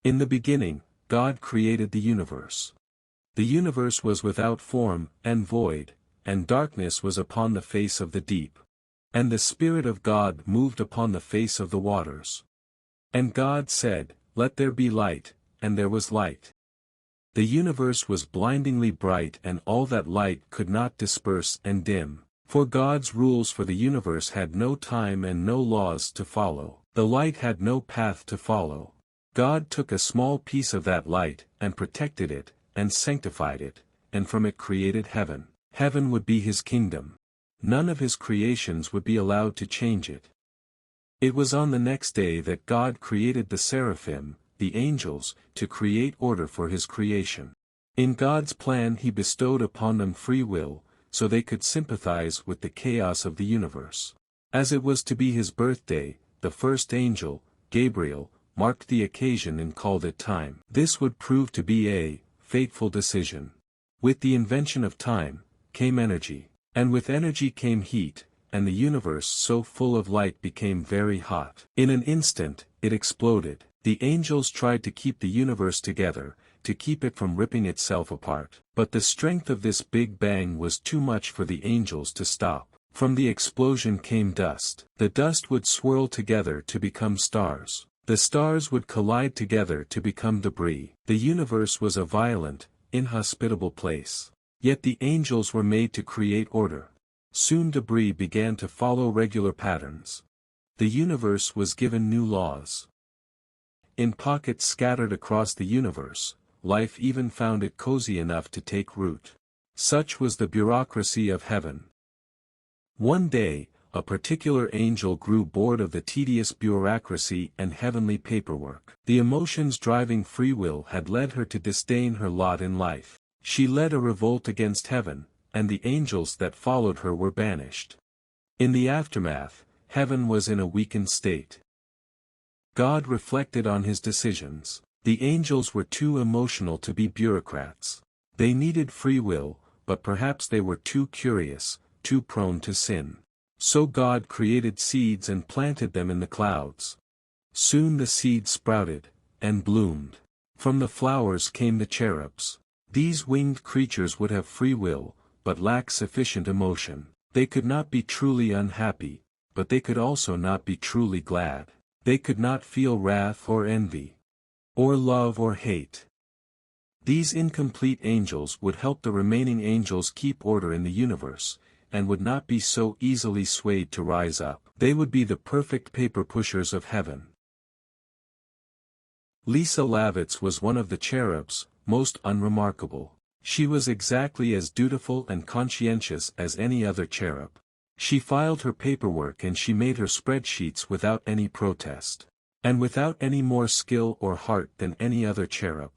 In the beginning, God created the universe. The universe was without form and void, and darkness was upon the face of the deep. And the Spirit of God moved upon the face of the waters. And God said, "Let there be light," and there was light. The universe was blindingly bright, and all that light could not disperse and dim. For God's rules for the universe had no time and no laws to follow. The light had no path to follow. God took a small piece of that light, and protected it, and sanctified it, and from it created heaven. Heaven would be his kingdom. None of his creations would be allowed to change it. It was on the next day that God created the seraphim, the angels, to create order for his creation. In God's plan he bestowed upon them free will, so they could sympathize with the chaos of the universe. As it was to be his birthday, the first angel, Gabriel, marked the occasion and called it time. This would prove to be a fateful decision. With the invention of time, came energy. And with energy came heat, and the universe so full of light became very hot. In an instant, it exploded. The angels tried to keep the universe together, to keep it from ripping itself apart. But the strength of this big bang was too much for the angels to stop. From the explosion came dust. The dust would swirl together to become stars. The stars would collide together to become debris. The universe was a violent, inhospitable place. Yet the angels were made to create order. Soon debris began to follow regular patterns. The universe was given new laws. In pockets scattered across the universe, life even found it cozy enough to take root. Such was the bureaucracy of heaven. One day, a particular angel grew bored of the tedious bureaucracy and heavenly paperwork. The emotions driving free will had led her to disdain her lot in life. She led a revolt against heaven, and the angels that followed her were banished. In the aftermath, heaven was in a weakened state. God reflected on his decisions. The angels were too emotional to be bureaucrats. They needed free will, but perhaps they were too curious, too prone to sin. So God created seeds and planted them in the clouds. Soon the seeds sprouted, and bloomed. From the flowers came the cherubs. These winged creatures would have free will, but lack sufficient emotion. They could not be truly unhappy, but they could also not be truly glad. They could not feel wrath or envy, or love or hate. These incomplete angels would help the remaining angels keep order in the universe, and would not be so easily swayed to rise up. They would be the perfect paper pushers of heaven. LisaLavitz was one of the cherubs, most unremarkable. She was exactly as dutiful and conscientious as any other cherub. She filed her paperwork and she made her spreadsheets without any protest. And without any more skill or heart than any other cherub.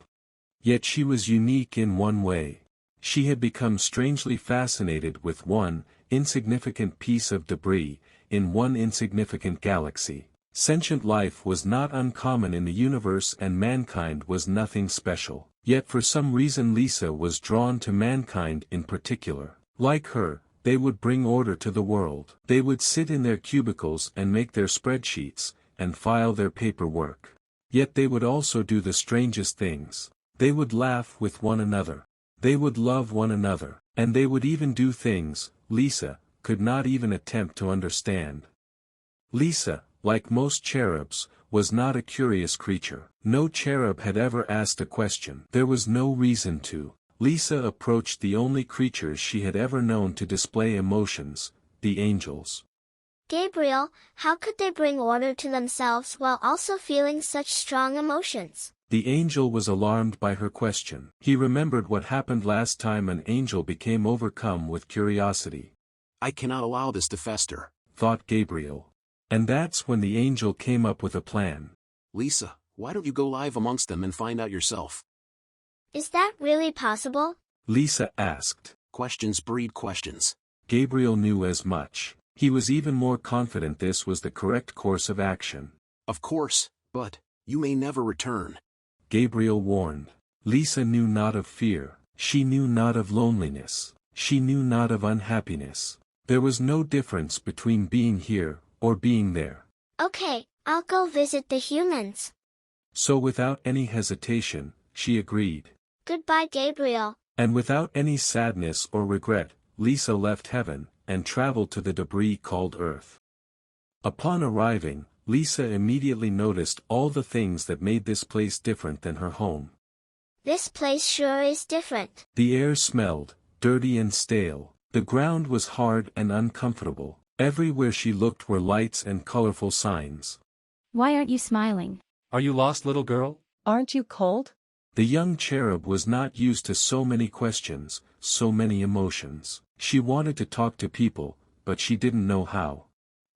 Yet she was unique in one way. She had become strangely fascinated with one insignificant piece of debris, in one insignificant galaxy. Sentient life was not uncommon in the universe and mankind was nothing special. Yet for some reason Lisa was drawn to mankind in particular. Like her, they would bring order to the world. They would sit in their cubicles and make their spreadsheets, and file their paperwork. Yet they would also do the strangest things. They would laugh with one another. They would love one another. And they would even do things Lisa could not even attempt to understand. Lisa, like most cherubs, was not a curious creature. No cherub had ever asked a question. There was no reason to. Lisa approached the only creatures she had ever known to display emotions, the angels. Gabriel, how could they bring order to themselves while also feeling such strong emotions? The angel was alarmed by her question. He remembered what happened last time an angel became overcome with curiosity. I cannot allow this to fester, thought Gabriel. And that's when the angel came up with a plan. Lisa, why don't you go live amongst them and find out yourself? Is that really possible? Lisa asked. Questions breed questions. Gabriel knew as much. He was even more confident this was the correct course of action. Of course, but you may never return. Gabriel warned. Lisa knew not of fear. She knew not of loneliness. She knew not of unhappiness. There was no difference between being here or being there. Okay, I'll go visit the humans. So without any hesitation, she agreed. Goodbye, Gabriel. And without any sadness or regret, Lisa left heaven, and traveled to the debris called Earth. Upon arriving, Lisa immediately noticed all the things that made this place different than her home. This place sure is different. The air smelled dirty and stale. The ground was hard and uncomfortable. Everywhere she looked were lights and colorful signs. Why aren't you smiling? Are you lost, little girl? Aren't you cold? The young cherub was not used to so many questions, so many emotions. She wanted to talk to people, but she didn't know how.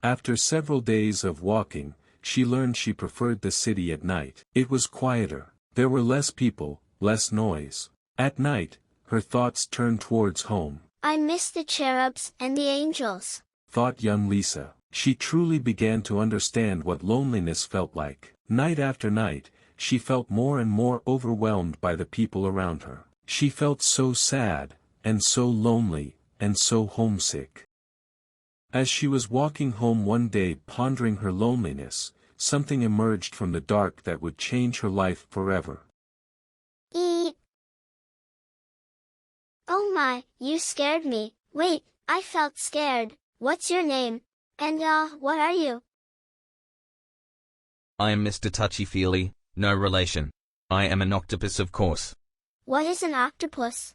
After several days of walking, she learned she preferred the city at night. It was quieter. There were less people, less noise. At night, her thoughts turned towards home. I miss the cherubs and the angels, thought young Lisa. She truly began to understand what loneliness felt like. Night after night, she felt more and more overwhelmed by the people around her. She felt so sad, and so lonely, and so homesick. As she was walking home one day pondering her loneliness, something emerged from the dark that would change her life forever. Eep. Oh my, you scared me. Wait, I felt scared. What's your name? And what are you? I am Mr. Touchy-Feely, no relation. I am an octopus, of course. What is an octopus?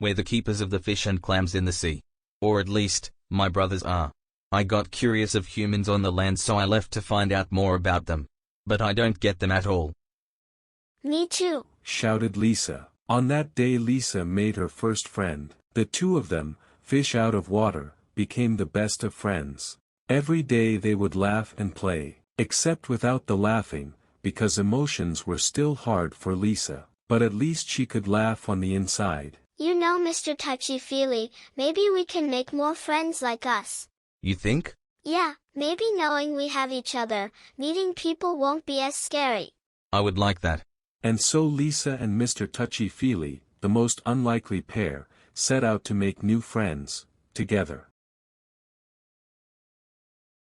We're the keepers of the fish and clams in the sea. Or at least, my brothers are. I got curious of humans on the land, so I left to find out more about them. But I don't get them at all. Me too, shouted Lisa. On that day Lisa made her first friend. The two of them, fish out of water, became the best of friends. Every day they would laugh and play, except without the laughing, because emotions were still hard for Lisa. But at least she could laugh on the inside. You know, Mr. Touchy-Feely, maybe we can make more friends like us. You think? Yeah, maybe knowing we have each other, meeting people won't be as scary. I would like that. And so Lisa and Mr. Touchy-Feely, the most unlikely pair, set out to make new friends, together.